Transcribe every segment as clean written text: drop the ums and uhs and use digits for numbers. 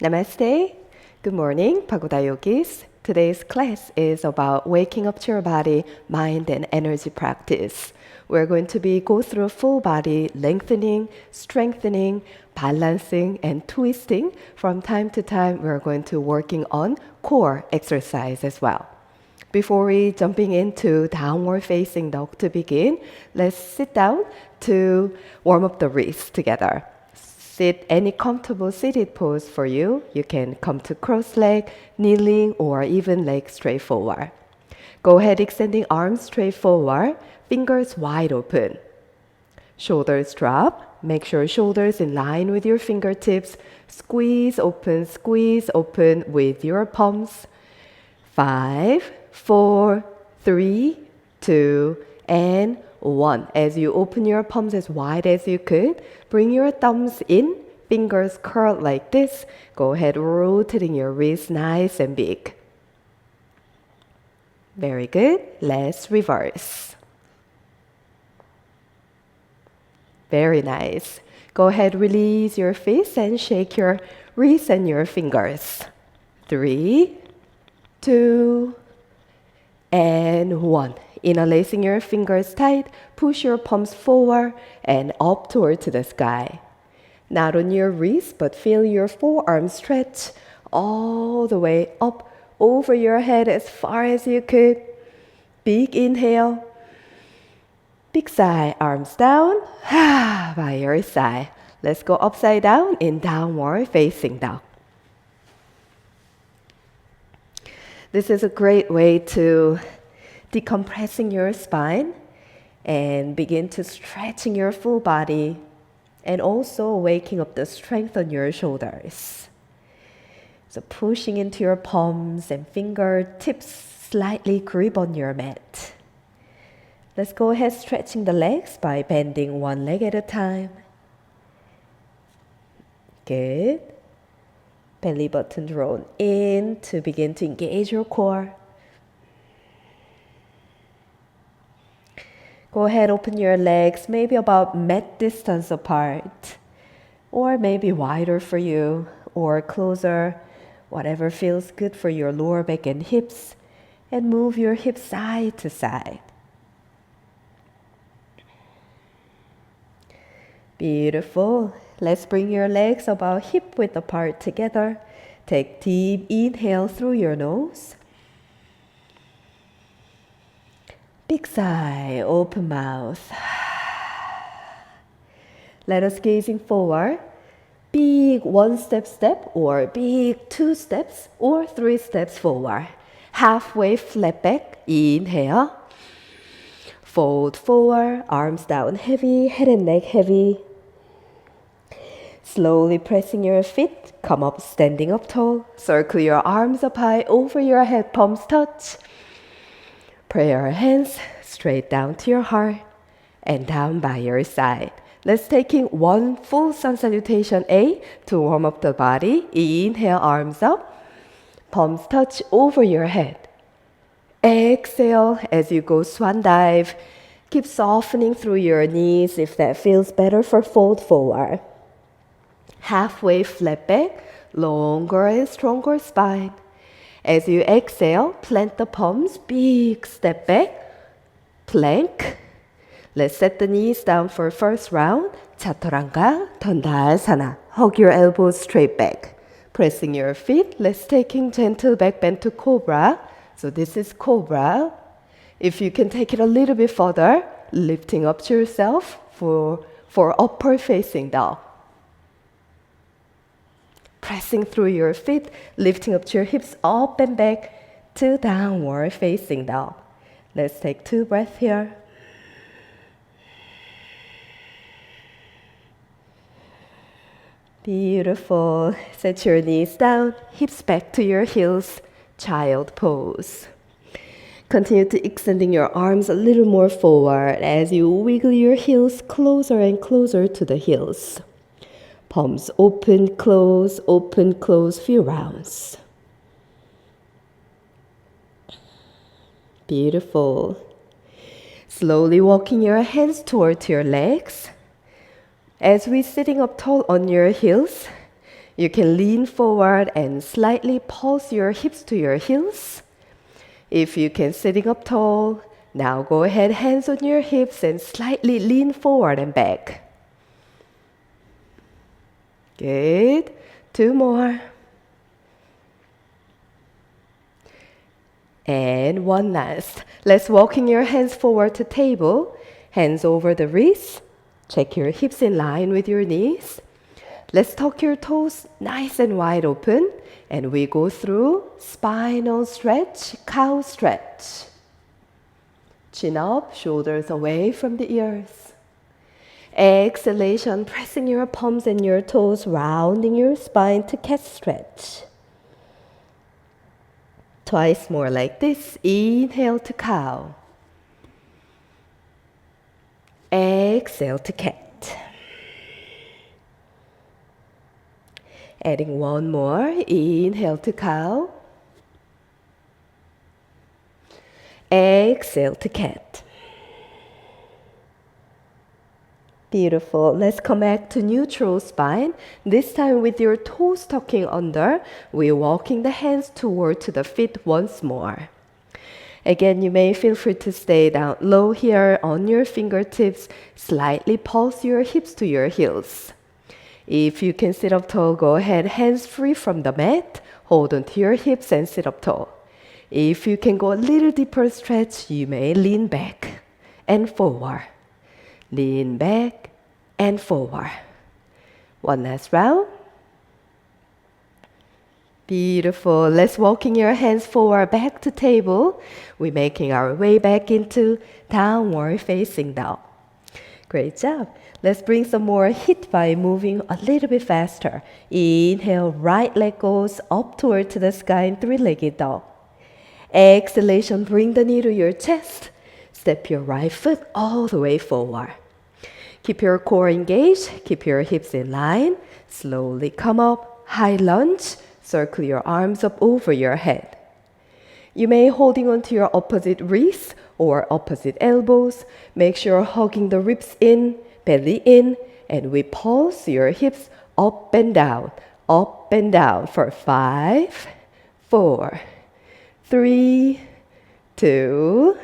Namaste. Good morning, Pagoda Yogis. Today's class is about waking up to your body, mind, and energy practice. We're going to go through full body lengthening, strengthening, balancing, and twisting. From time to time, we're going to working on core exercise as well. Before we jumping into downward facing dog to begin, let's sit down to warm up the wrists together. Sit any comfortable seated pose for you. You can come to cross leg, kneeling, or even leg straight forward. Go ahead, extending arms straight forward, fingers wide open. Shoulders drop. Make sure shoulders in line with your fingertips. Squeeze open with your palms. 5, 4, 3, 2, and 1. As you open your palms as wide as you could, bring your thumbs in, fingers curled like this. Go ahead, rotating your wrists nice and big. Very good. Let's reverse. Very nice. Go ahead, release your fists and shake your wrists and your fingers. 3, 2, and 1. Interlacing your fingers tight, push your palms forward and up toward the sky. Not on your wrist, but feel your forearm stretch all the way up over your head as far as you could. Big inhale. Big sigh, arms down, by your side. Let's go upside down in downward facing dog. This is a great way to decompressing your spine and begin to stretching your full body and also waking up the strength on your shoulders. So pushing into your palms and fingertips slightly grip on your mat. Let's go ahead stretching the legs by bending one leg at a time. Good. Belly button drawn in to begin to engage your core. Go ahead, open your legs maybe about mat distance apart, or maybe wider for you, or closer, whatever feels good for your lower back and hips, and move your hips side to side. Beautiful. Let's bring your legs about hip width apart together. Take deep inhale through your nose. Big sigh, open mouth. Let us gazing forward. Big one step, or big 2 steps, or 3 steps forward. Halfway flat back, inhale. Fold forward, arms down heavy, head and neck heavy. Slowly pressing your feet, come up standing up tall. Circle your arms up high over your head, palms touch. Pray your hands straight down to your heart and down by your side. Let's taking one full sun salutation A to warm up the body. Inhale, arms up. Palms touch over your head. Exhale as you go swan dive. Keep softening through your knees if that feels better for fold forward. Halfway flat back, longer and stronger spine. As you exhale, plant the palms, big step back, plank. Let's set the knees down for first round. Chaturanga, Dandasana. Hug your elbows straight back. Pressing your feet, let's taking gentle back bend to cobra. So this is cobra. If you can take it a little bit further, lifting up to yourself for upper facing dog. Pressing through your feet, lifting up to your hips, up and back to downward facing dog. Let's take 2 breaths here. Beautiful. Set your knees down, hips back to your heels, child pose. Continue to extending your arms a little more forward as you wiggle your heels closer and closer to the heels. Palms open, close, few rounds. Beautiful. Slowly walking your hands towards your legs. As we're sitting up tall on your heels, You can lean forward and slightly pulse your hips to your heels. If you can sitting up tall, now go ahead, hands on your hips and slightly lean forward and back. Good. 2 more. And 1 last. Let's walking your hands forward to table. Hands over the wrists. Check your hips in line with your knees. Let's tuck your toes nice and wide open. And we go through spinal stretch, cow stretch. Chin up, shoulders away from the ears. Exhalation, pressing your palms and your toes, rounding your spine to cat stretch. Twice more like this. Inhale to cow. Exhale to cat. Adding 1 more. Inhale to cow. Exhale to cat. Beautiful. Let's come back to neutral spine. This time with your toes tucking under, we're walking the hands toward to the feet once more. Again, you may feel free to stay down low here on your fingertips. Slightly pulse your hips to your heels. If you can sit up tall, go ahead, hands free from the mat. Hold on to your hips and sit up tall. If you can go a little deeper stretch, you may lean back and forward. Lean back and forward. 1 last round. Beautiful. Let's walking your hands forward back to table. We're making our way back into downward facing dog. Great job. Let's bring some more heat by moving a little bit faster. Inhale, right leg goes up toward to the sky in 3-legged dog. Exhalation, bring the knee to your chest. Step your right foot all the way forward. Keep your core engaged. Keep your hips in line. Slowly come up, high lunge. Circle your arms up over your head. You may holding on to your opposite wrists or opposite elbows. Make sure hugging the ribs in, belly in, and we pulse your hips up and down for 5, 4, 3, 2,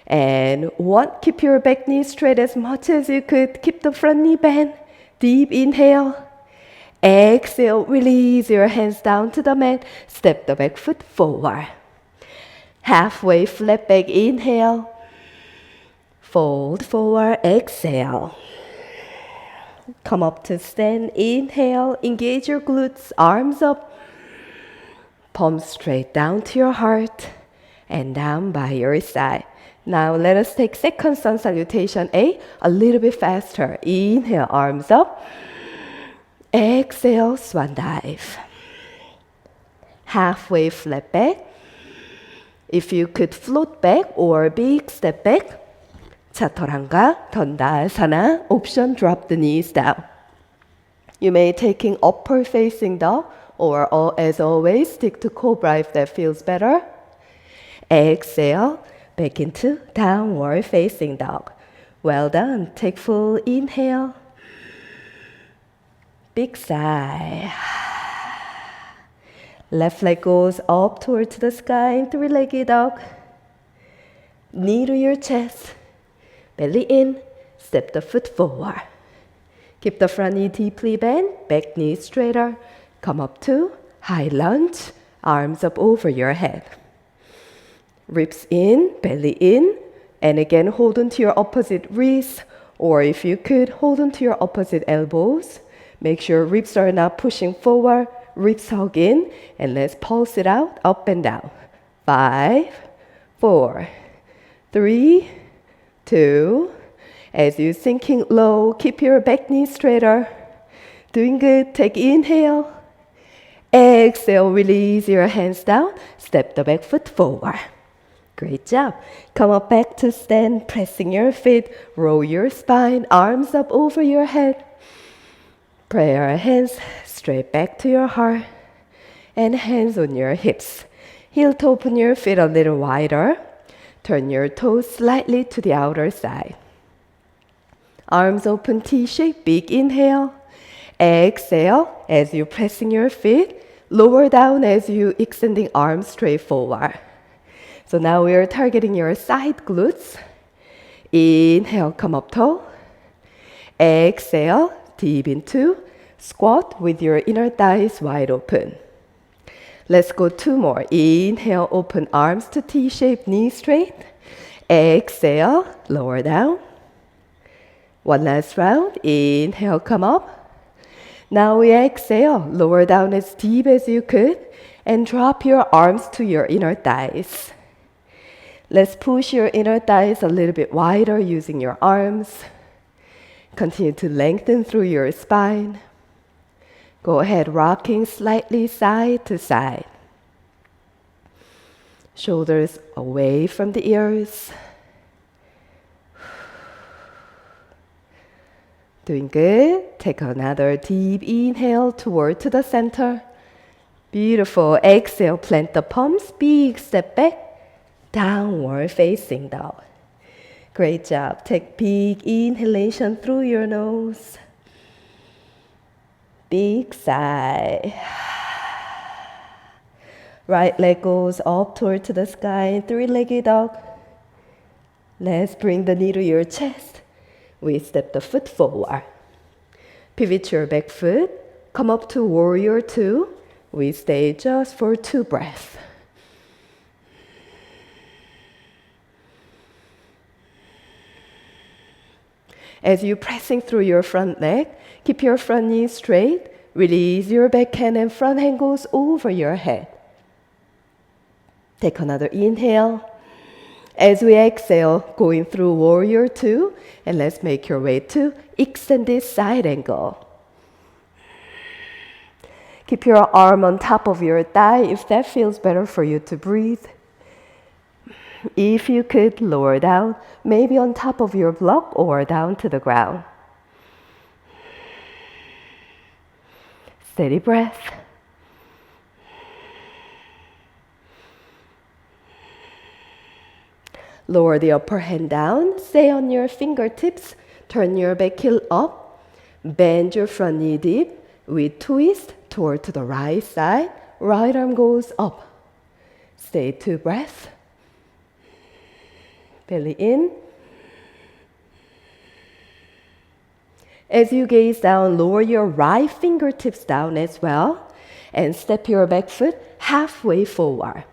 and 1. Keep your back knee straight as much as you could. Keep the front knee bent. Deep inhale. Exhale, release your hands down to the mat. Step the back foot forward. Halfway flat back, inhale. Fold forward, exhale. Come up to stand, inhale. Engage your glutes, arms up. Palms straight down to your heart and down by your side. Now let us take second sun salutation A a little bit faster. Inhale, arms up. Exhale, swan dive. Halfway flat back. If you could float back or big step back. Chaturanga, Dandasana, option drop the knees down. You may taking upper facing dog or as always stick to cobra if that feels better. Exhale, back into downward facing dog. Well done. Take full inhale. Big sigh. Left leg goes up towards the sky in 3-legged dog. Knee to your chest. Belly in. Step the foot forward. Keep the front knee deeply bent. Back knee straighter. Come up to high lunge. Arms up over your head. Ribs in. Belly in. And again, hold on to your opposite wrists. Or if you could, hold on to your opposite elbows. Make sure ribs are not pushing forward, ribs hug in, and let's pulse it out, up and down. 5, 4, 3, 2. As you're sinking low, keep your back knee straighter. Doing good. Take inhale. Exhale, release your hands down. Step the back foot forward. Great job. Come up back to stand, pressing your feet. Roll your spine, arms up over your head. Pray your hands straight back to your heart and hands on your hips. Heel to open your feet a little wider. Turn your toes slightly to the outer side. Arms open T-shape, big inhale. Exhale as you pressing your feet. Lower down as you extending arms straight forward. So now we are targeting your side glutes. Inhale, come up tall. Exhale, deep into squat with your inner thighs wide open. Let's go 2 more. Inhale, open arms to T-shape, knees straight. Exhale, lower down. One last round. Inhale, come up. Now we exhale, lower down as deep as you could, and drop your arms to your inner thighs. Let's push your inner thighs a little bit wider using your arms. Continue to lengthen through your spine. Go ahead, rocking slightly side to side. Shoulders away from the ears. Doing good. Take another deep inhale toward to the center. Beautiful. Exhale, plant the palms, big step back, downward facing dog. Great job. Take big inhalation through your nose. Big sigh. Right leg goes up toward to the sky, 3-legged dog. Let's bring the knee to your chest. We step the foot forward. Pivot your back foot. Come up to warrior 2. We stay just for 2 breaths. As you're pressing through your front leg, keep your front knee straight. Release your back hand and front hand goes over your head. Take another inhale. As we exhale, going through warrior 2, and let's make your way to extended side angle. Keep your arm on top of your thigh if that feels better for you to breathe. If you could, lower down, maybe on top of your block or down to the ground. Steady breath. Lower the upper hand down, stay on your fingertips, turn your back heel up, bend your front knee deep, we twist toward to the right side, right arm goes up. Stay 2 breaths. Belly in. As you gaze down, lower your right fingertips down as well, and step your back foot halfway forward.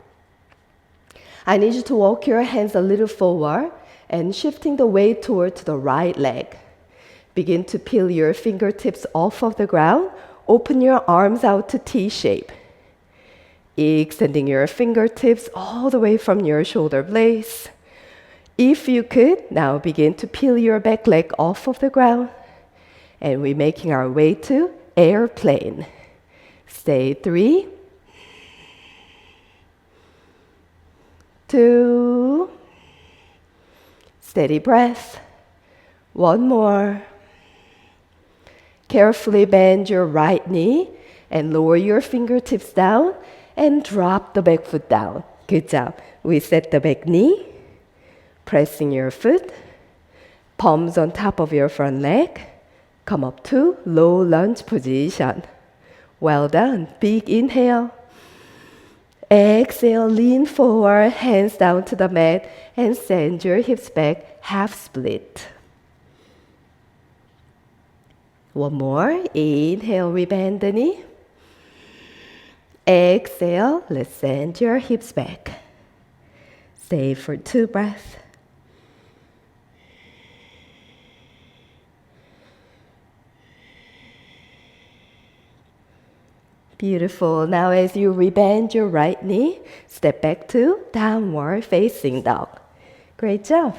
I need you to walk your hands a little forward and shifting the weight toward the right leg. Begin to peel your fingertips off of the ground. Open your arms out to T-shape. Extending your fingertips all the way from your shoulder blades. If you could, now begin to peel your back leg off of the ground. And we're making our way to airplane. Stay 3, 2, steady breath. 1 more. Carefully bend your right knee and lower your fingertips down and drop the back foot down. Good job. We set the back knee, pressing your foot, palms on top of your front leg. Come up to low lunge position. Well done. Big inhale. Exhale, lean forward, hands down to the mat, and send your hips back, half split. 1 more. Inhale, we bend the knee. Exhale, let's send your hips back. Stay for 2 breaths. Beautiful. Now as you rebend your right knee, step back to downward facing dog. Great job.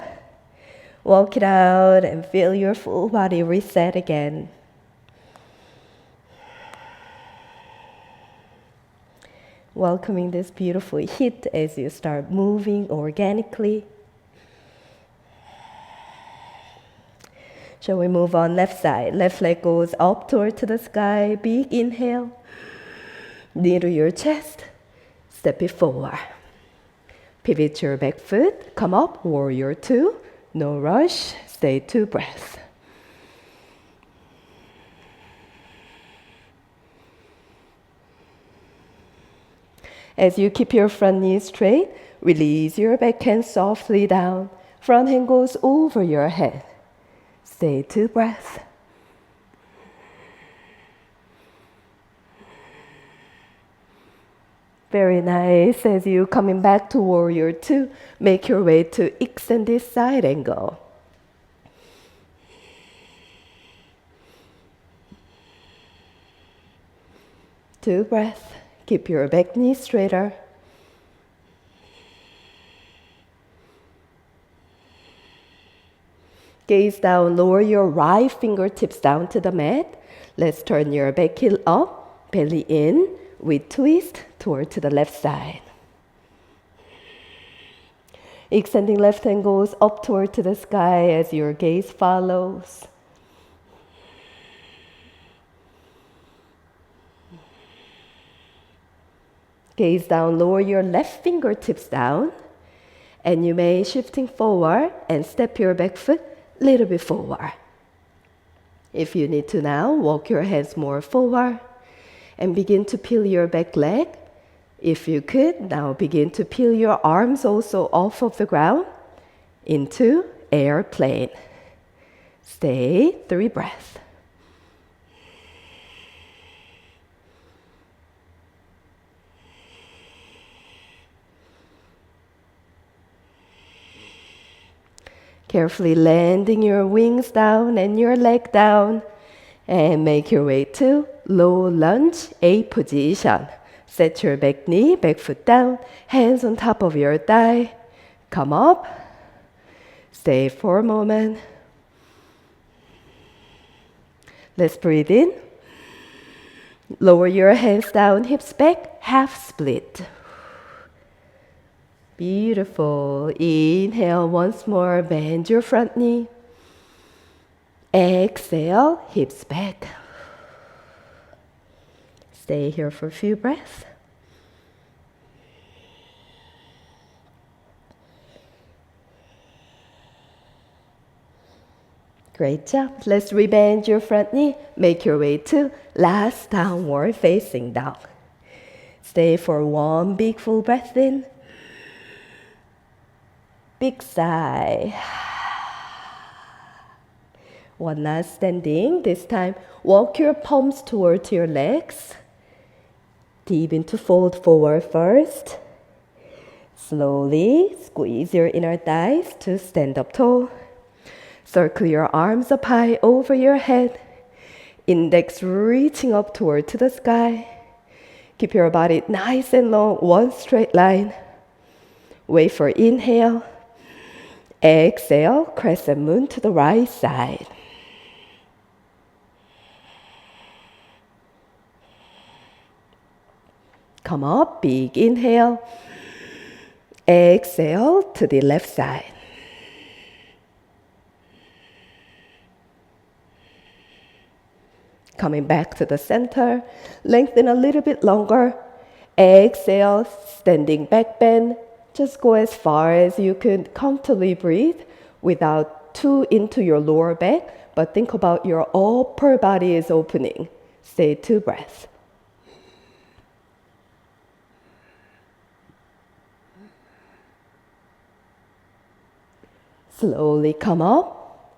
Walk it out and feel your full body reset again. Welcoming this beautiful heat as you start moving organically. Shall we move on left side? Left leg goes up toward to the sky. Big inhale. Knee to your chest, step it forward. Pivot your back foot, come up, warrior 2. No rush, stay 2 breaths. As you keep your front knee straight, release your back hand softly down. Front hand goes over your head. Stay 2 breaths. Very nice. As you coming back to warrior 2, make your way to extended side angle. Two breaths. Keep your back knee straighter. Gaze down, lower your right fingertips down to the mat. Let's turn your back heel up, belly in, with twist toward to the left side. Extending left hand goes up toward to the sky as your gaze follows. Gaze down, lower your left fingertips down, and you may shifting forward and step your back foot a little bit forward. If you need to now, walk your hands more forward and begin to peel your back leg. If you could, now begin to peel your arms also off of the ground into airplane. Stay 3 breaths. Carefully landing your wings down and your leg down, and make your way to low lunge A position. Set your back knee, back foot down, hands on top of your thigh. Come up. Stay for a moment. Let's breathe in. Lower your hands down, hips back, half split. Beautiful. Inhale once more, bend your front knee. Exhale, hips back. Stay here for a few breaths. Great job. Let's rebend your front knee. Make your way to last downward facing dog. Stay for one big full breath in. Big sigh. One last standing. This time, walk your palms towards your legs. Deep into fold forward first. Slowly squeeze your inner thighs to stand up tall. Circle your arms up high over your head. Index reaching up toward to the sky. Keep your body nice and long, one straight line. Wait for inhale. Exhale, crescent moon to the right side. Come up, big inhale. Exhale to the left side. Coming back to the center, lengthen a little bit longer. Exhale, standing back bend. Just go as far as you can comfortably breathe without too into your lower back, but think about your upper body is opening. Stay 2 breaths. Slowly come up.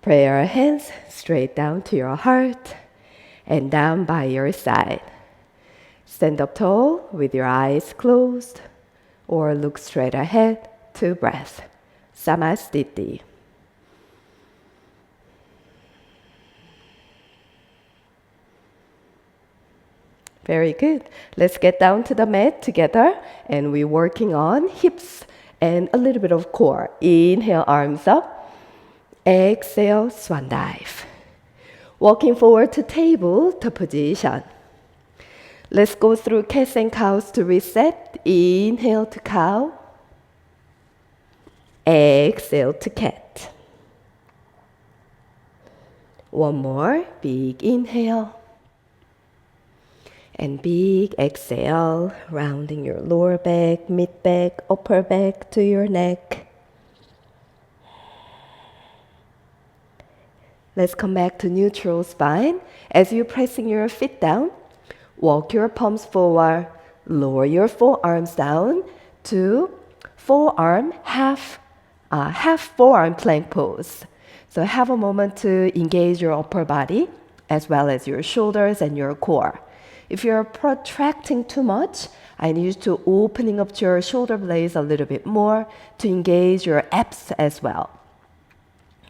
Pray your hands straight down to your heart and down by your side. Stand up tall with your eyes closed or look straight ahead. 2 breaths. Samastiti. Very good. Let's get down to the mat together and we're working on hips and a little bit of core. Inhale, arms up. Exhale, swan dive. Walking forward to table to position. Let's go through cats and cows to reset. Inhale to cow. Exhale to cat. One more. Big inhale. And big exhale, rounding your lower back, mid back, upper back to your neck. Let's come back to neutral spine. As you're pressing your feet down, walk your palms forward, lower your forearms down to forearm half forearm plank pose. So have a moment to engage your upper body as well as your shoulders and your core. If you're protracting too much, I need you to opening up your shoulder blades a little bit more to engage your abs as well.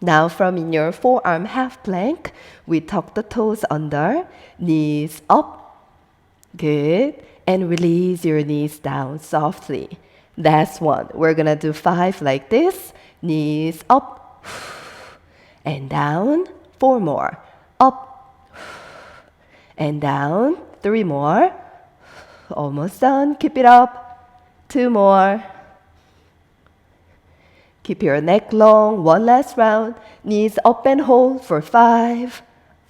Now from in your forearm half plank, we tuck the toes under, knees up. Good. And release your knees down softly. That's one. We're gonna do 5 like this. Knees up and down. 4 more. Up and down. 3 more. Almost done. Keep it up. 2 more. Keep your neck long. 1 last round. Knees up and hold for 5,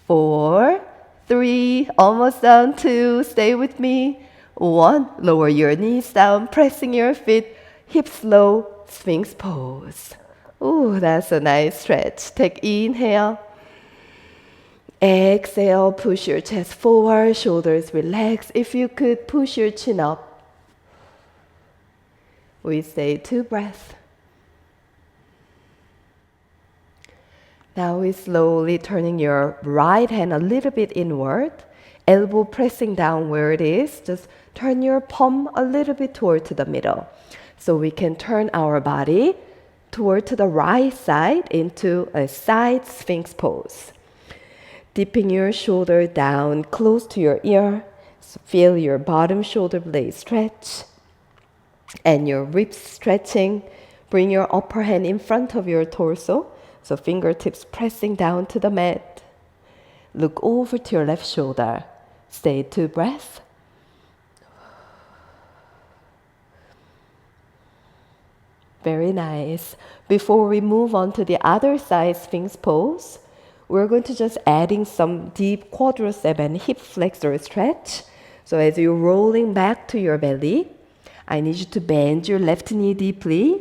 4, 3. Almost done. 2. Stay with me. 1. Lower your knees down, pressing your feet, hips low, Sphinx pose. Ooh, that's a nice stretch. Take inhale. Exhale, push your chest forward, shoulders relax. If you could, push your chin up. We stay 2 breaths. Now we slowly turning your right hand a little bit inward, elbow pressing down where it is. Just turn your palm a little bit toward to the middle. So we can turn our body toward to the right side into a side Sphinx pose. Dipping your shoulder down close to your ear. So feel your bottom shoulder blade stretch and your ribs stretching. Bring your upper hand in front of your torso. So fingertips pressing down to the mat. Look over to your left shoulder. Stay 2 breaths. Very nice. Before we move on to the other side Sphinx pose, we're going to just adding some deep quadricep and hip flexor stretch. So as you're rolling back to your belly, I need you to bend your left knee deeply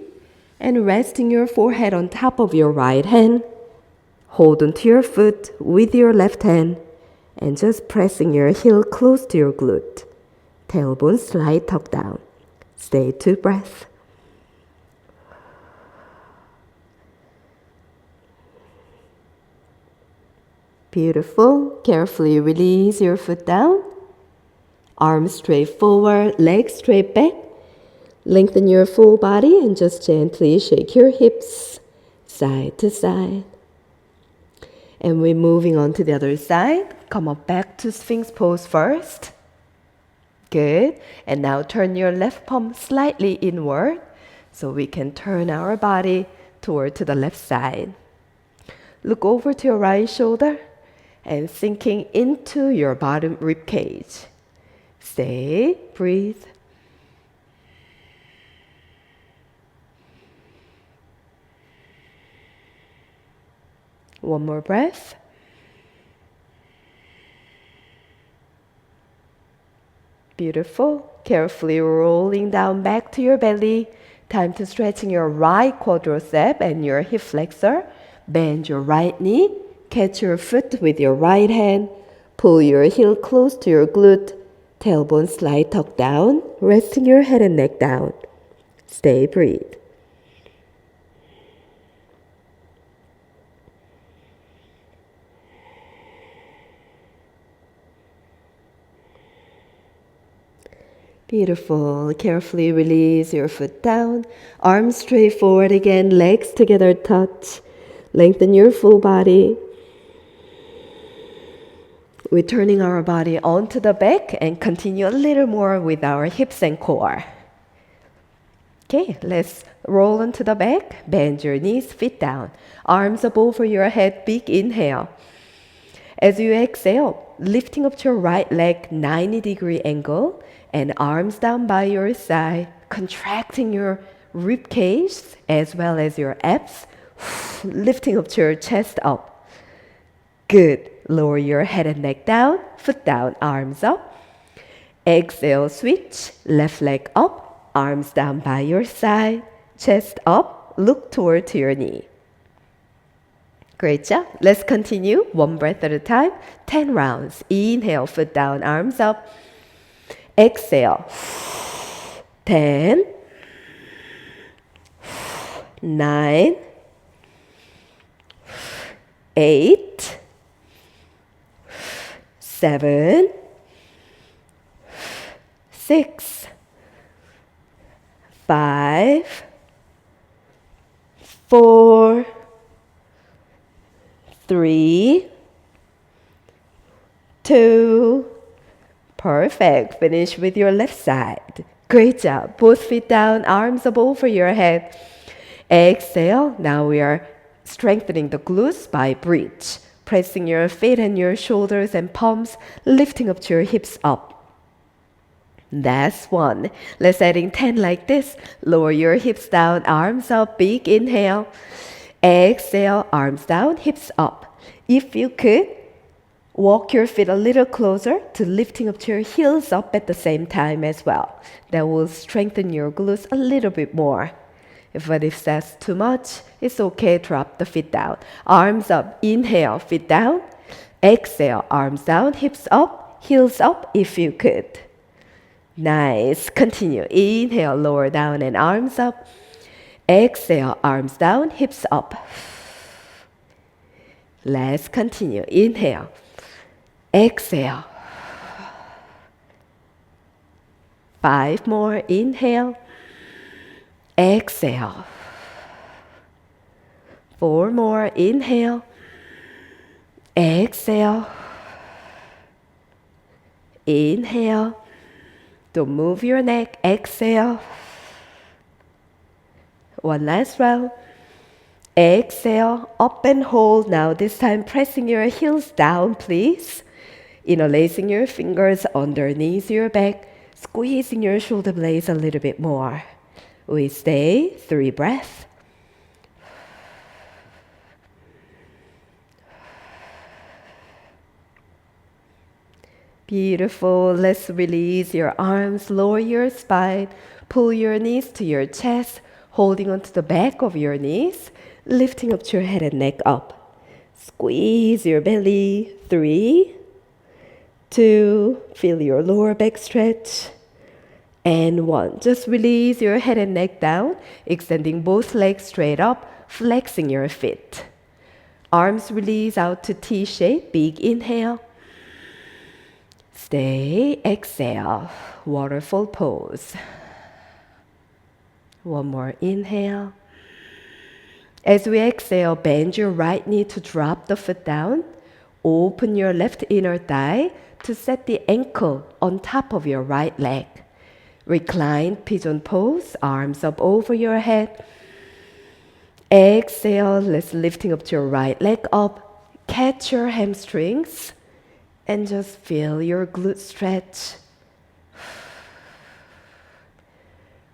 and resting your forehead on top of your right hand. Hold onto your foot with your left hand and just pressing your heel close to your glute. Tailbone slight tuck down. Stay 2 breaths. Beautiful. Carefully release your foot down. Arms straight forward, legs straight back. Lengthen your full body and just gently shake your hips side to side. And we're moving on to the other side. Come up back to Sphinx pose first. Good. And now turn your left palm slightly inward so we can turn our body toward to the left side. Look over to your right shoulder and sinking into your bottom rib cage. Stay, breathe. One more breath. Beautiful. Carefully rolling down back to your belly. Time to stretching your right quadricep and your hip flexor. Bend your right knee. Catch your foot with your right hand. Pull your heel close to your glute. Tailbone slight tuck down. Resting your head and neck down. Stay, breathe. Beautiful. Carefully release your foot down. Arms straight forward again. Legs together touch. Lengthen your full body. We're turning our body onto the back and continue a little more with our hips and core. Okay, let's roll onto the back. Bend your knees, feet down. Arms up over your head, big inhale. As you exhale, lifting up your right leg 90-degree angle and arms down by your side, contracting your rib cage as well as your abs, lifting up your chest up. Good. Lower your head and neck down, foot down, arms up. Exhale, switch, left leg up, arms down by your side, chest up, look toward to your knee. Great job. Let's continue 1 breath at a time, 10 rounds. Inhale, foot down, arms up. Exhale. 10, 9, 8, 7, 6, 5, 4, 3, 2, perfect. Finish with your left side. Great job. Both feet down, arms up over your head. Exhale. Now we are strengthening the glutes by bridge. Pressing your feet and your shoulders and palms, lifting up to your hips up. That's 1. Let's add in 10 like this. Lower your hips down, arms up, big inhale. Exhale, arms down, hips up. If you could, walk your feet a little closer to lifting up to your heels up at the same time as well. That will strengthen your glutes a little bit more. But if that's too much, it's okay, drop the feet down. Arms up, inhale, feet down. Exhale, arms down, hips up, heels up if you could. Nice. Continue. Inhale, lower down and arms up. Exhale, arms down, hips up. Let's continue. Inhale. Exhale. 5 more. Inhale. Exhale. 4 more. Inhale. Exhale. Inhale. Don't move your neck. Exhale. 1 last round. Exhale. Up and hold. Now this time pressing your heels down, please. Interlacing your fingers underneath your back. Squeezing your shoulder blades a little bit more. We stay. 3 breaths. Beautiful. Let's release your arms, lower your spine, pull your knees to your chest, holding onto the back of your knees, lifting up to your head and neck up. Squeeze your belly. 3, 2, feel your lower back stretch. And 1. Just release your head and neck down, extending both legs straight up, flexing your feet. Arms release out to T shape, big inhale. Stay, exhale, waterfall pose. 1 more inhale. As we exhale, bend your right knee to drop the foot down. Open your left inner thigh to set the ankle on top of your right leg. Recline, pigeon pose, arms up over your head. Exhale, let's lifting up to your right leg up. Catch your hamstrings and just feel your glute stretch.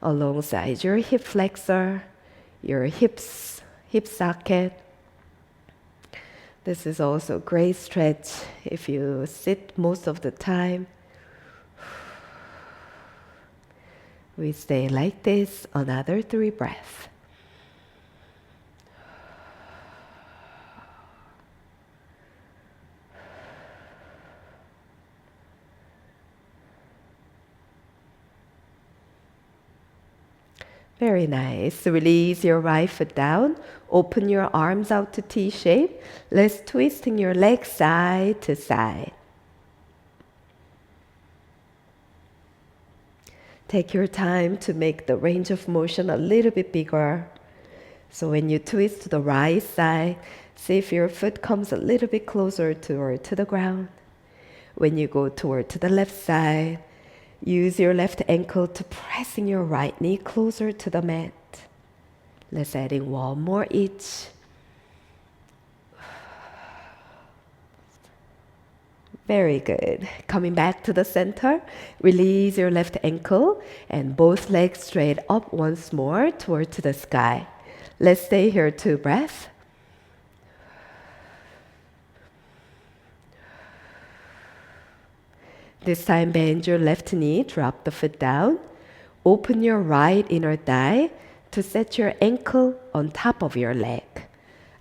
Alongside your hip flexor, your hip socket. This is also a great stretch if you sit most of the time. We stay like this, another 3 breaths. Very nice. Release your right foot down. Open your arms out to T shape. Let's twisting your legs side to side. Take your time to make the range of motion a little bit bigger. So when you twist to the right side, see if your foot comes a little bit closer to the ground. When you go toward to the left side, use your left ankle to pressing your right knee closer to the mat. Let's add in 1 more each. Very good. Coming back to the center, release your left ankle and both legs straight up once more toward to the sky. Let's stay here 2 breaths. This time bend your left knee, drop the foot down. Open your right inner thigh to set your ankle on top of your leg.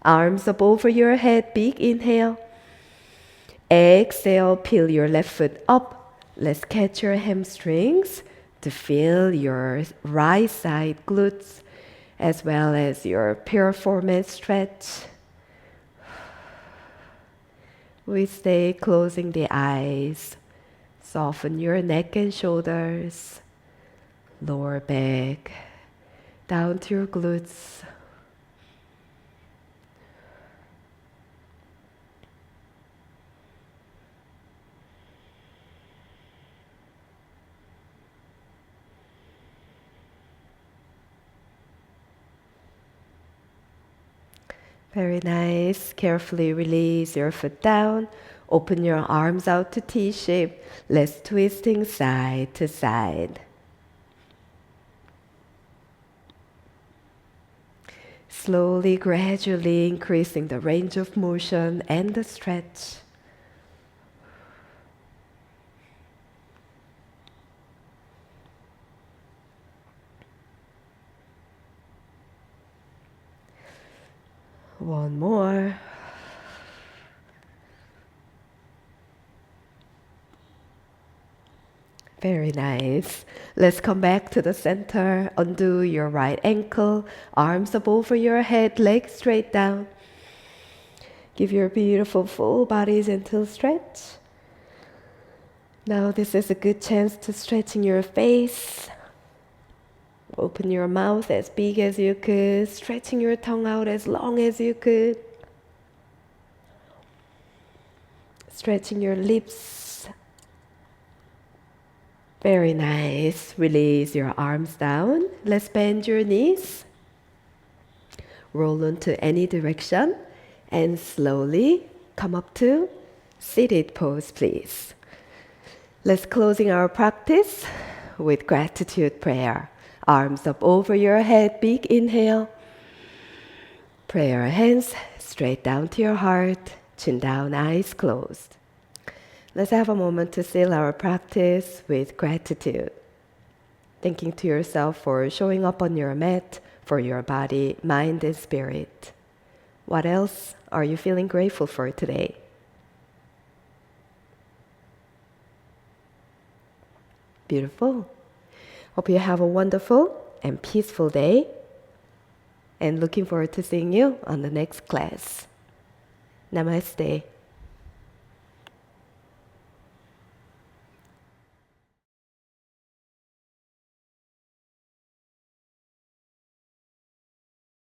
Arms up over your head, big inhale. Exhale, peel your left foot up, Let's catch your hamstrings to feel your right side glutes as well as your piriformis stretch. We stay closing the eyes. Soften your neck and shoulders, lower back, down to your glutes. Very nice. Carefully release your foot down. Open your arms out to T-shape. Let's twisting side to side. Slowly, gradually increasing the range of motion and the stretch. One more. Very nice. Let's come back to the center. Undo your right ankle. Arms up over your head, legs straight down. Give your beautiful full body gentle stretch. Now this is a good chance to stretch in your face. Open your mouth as big as you could, stretching your tongue out as long as you could. Stretching your lips. Very nice. Release your arms down. Let's bend your knees. Roll into any direction and slowly come up to seated pose, please. Let's closing our practice with gratitude prayer. Arms up over your head, big inhale. Prayer hands straight down to your heart, chin down, eyes closed. Let's have a moment to seal our practice with gratitude. Thanking to yourself for showing up on your mat, for your body, mind, and spirit. What else are you feeling grateful for today? Beautiful. Hope you have a wonderful and peaceful day. And looking forward to seeing you on the next class. Namaste.